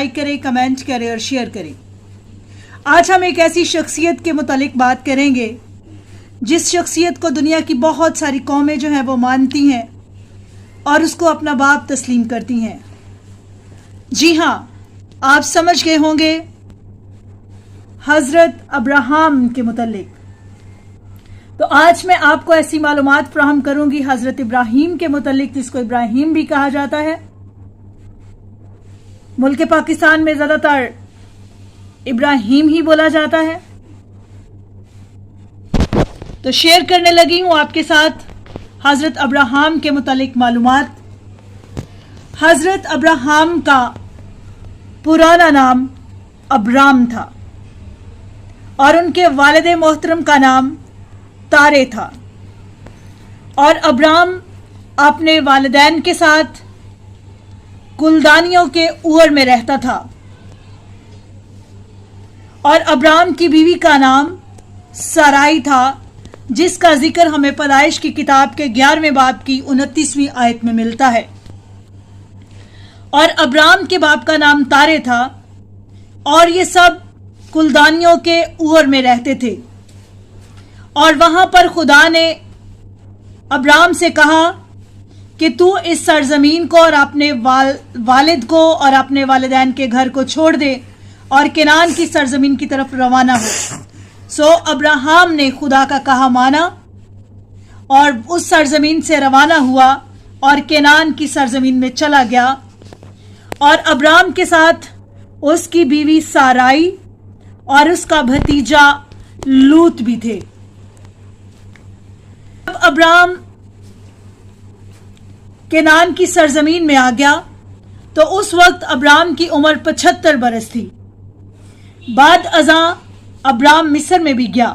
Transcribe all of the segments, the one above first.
Like करें, comment करें और शेयर करें। आज हम एक ऐसी शख्सियत के मुतालिक बात करेंगे जिस शख्सियत को दुनिया की बहुत सारी कौमें जो हैं वो मानती हैं और उसको अपना बाप तस्लीम करती हैं। जी हाँ, आप समझ गए होंगे, हज़रत अब्राहम के मुतालिक। तो आज मैं आपको ऐसी मालूमात फराहम करूंगी हज़रत इब्राहीम के मुतालिक, जिसको इब्राहीम भी कहा जाता है। मुल्क पाकिस्तान में ज़्यादातर इब्राहीम ही बोला जाता है। तो शेयर करने लगी हूं आपके साथ हज़रत अब्राहम के मुतालिक मालूमात। हज़रत अब्राहम का पुराना नाम अब्राम था और उनके वालिद मोहतरम का नाम तारे था। और अब्राम अपने वालिदैन के साथ कुलदानियों के ऊर में रहता था। और अब्राम की बीवी का नाम सराई था, जिसका जिक्र हमें पैदाइश की किताब के 11वें बाब की 29वीं आयत में मिलता है। और अब्राम के बाप का नाम तारे था और ये सब कुलदानियों के ऊर में रहते थे। और वहां पर खुदा ने अब्राम से कहा कि तू इस सरजमीन को और अपने वालिद को और अपने वालिदैन के घर को छोड़ दे और केनान की सरजमीन की तरफ रवाना हो। सो अब्राहम ने खुदा का कहा माना और उस सरजमीन से रवाना हुआ और केनान की सरजमीन में चला गया। और अब्राम के साथ उसकी बीवी साराई और उसका भतीजा लूत भी थे। जब अब्राम केनान की सरजमीन में आ गया तो उस वक्त अब्राम की उम्र 75 बरस थी। बाद अज़ा अब्राम मिस्र में भी गया।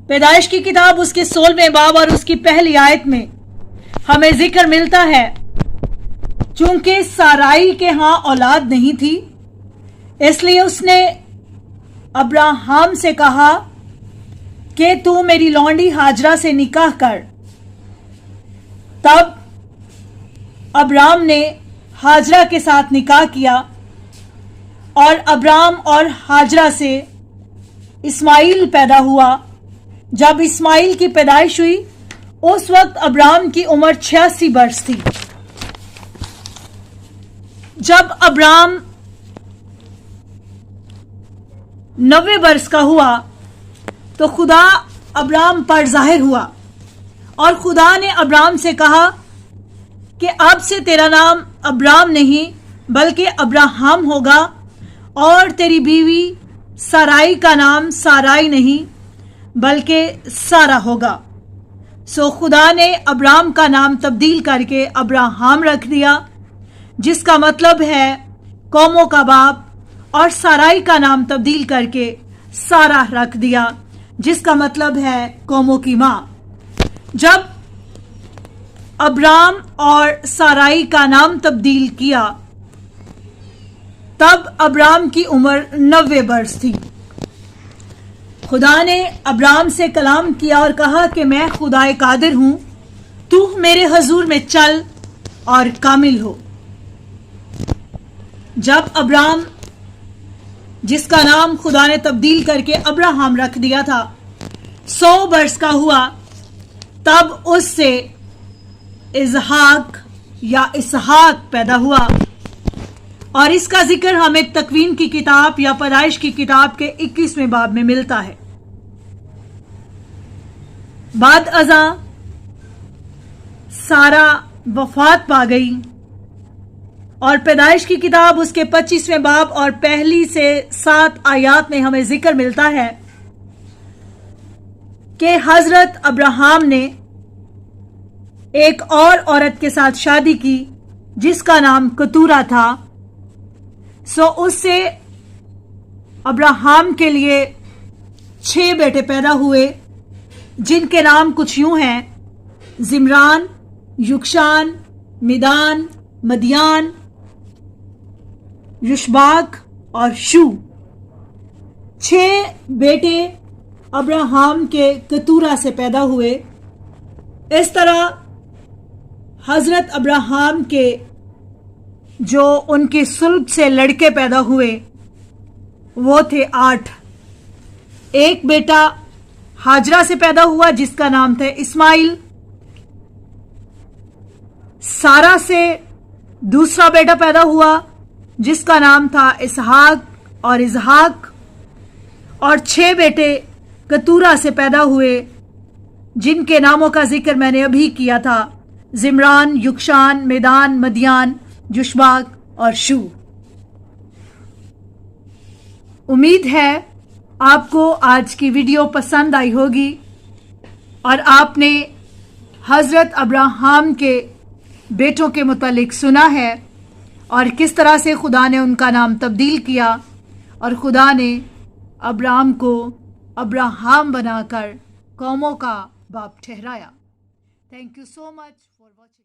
पैदाइश की किताब उसके 16वें बाब और उसकी पहली आयत में हमें जिक्र मिलता है, चूंकि साराई के हां औलाद नहीं थी, इसलिए उसने अब्राहम से कहा कि तू मेरी लौंडी हाजरा से निकाह कर। तब अब्राम ने हाजरा के साथ निकाह किया और अब्राम और हाजरा से इस्माइल पैदा हुआ। जब इस्माइल की पैदाइश हुई उस वक्त अब्राम की उम्र 86 वर्ष थी। जब अब्राम 90 वर्ष का हुआ तो खुदा अब्राम पर जाहिर हुआ और खुदा ने अब्राम से कहा कि अब से तेरा नाम अब्राम नहीं बल्कि अब्राहम होगा और तेरी बीवी साराई का नाम साराई नहीं बल्कि सारा होगा। सो खुदा ने अब्राम का नाम तब्दील करके अब्राहम रख दिया, जिसका मतलब है कौमों का बाप, और साराई का नाम तब्दील करके सारा रख दिया, जिसका मतलब है कौमों की मां। जब अब्राम और साराई का नाम तब्दील किया तब अब्राम की उम्र 90 वर्ष थी। खुदा ने अब्राम से कलाम किया और कहा कि मैं खुदाए कादिर हूं, तू मेरे हजूर में चल और कामिल हो। जब अब्राम, जिसका नाम खुदा ने तब्दील करके अब्राहम रख दिया था, 100 वर्ष का हुआ तब उससे इजहाक या इसहाक पैदा हुआ। और इसका जिक्र हमें तकवीन की किताब या पैदाइश की किताब के 21वें बाब में मिलता है। बाद अज़ा सारा वफात पा गई और पैदाइश की किताब उसके 25वें बाब और पहली से 7 आयात में हमें जिक्र मिलता है कि हजरत अब्राहम ने एक और औरत के साथ शादी की जिसका नाम कतूरा था। सो उससे अब्राहम के लिए 6 बेटे पैदा हुए, जिनके नाम कुछ यूं हैं: जिमरान, युक्षान, मिदान, मदियान, युशबाक और शू। 6 बेटे अब्राहम के कतूरा से पैदा हुए। इस तरह हजरत अब्राहम के जो उनके सुल्ब से लड़के पैदा हुए वो थे 8। एक बेटा हाजरा से पैदा हुआ जिसका नाम था इस्माइल। सारा से दूसरा बेटा पैदा हुआ जिसका नाम था इसहाक और इजहाक। और 6 बेटे कतूरा से पैदा हुए जिनके नामों का जिक्र मैंने अभी किया था, जिमरान, युक्षान, मेदान, मदियान, जुशबाक और शू। उम्मीद है आपको आज की वीडियो पसंद आई होगी और आपने हज़रत अब्राहम के बेटों के मुतालिक सुना है और किस तरह से खुदा ने उनका नाम तब्दील किया और खुदा ने अब्राहम को अब्राहम बनाकर कौमों का बाप ठहराया। Thank you so much for watching.